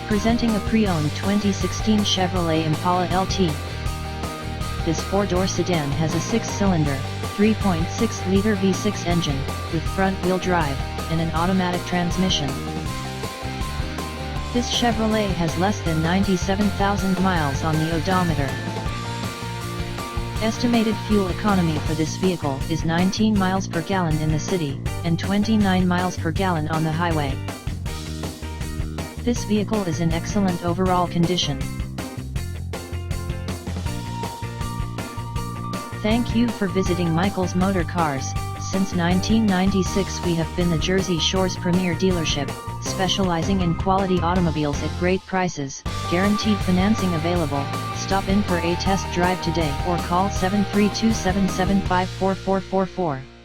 Presenting a pre-owned 2016 Chevrolet Impala LT. This four-door sedan has a six-cylinder, 3.6-liter V6 engine, with front-wheel drive, and an automatic transmission. This Chevrolet has less than 97,000 miles on the odometer. Estimated fuel economy for this vehicle is 19 miles per gallon in the city, and 29 miles per gallon on the highway. This vehicle is in excellent overall condition. Thank you for visiting Michael's Motorcars. Since 1996 we have been the Jersey Shore's premier dealership, specializing in quality automobiles at great prices, guaranteed financing available. Stop in for a test drive today or call 732-775-4444.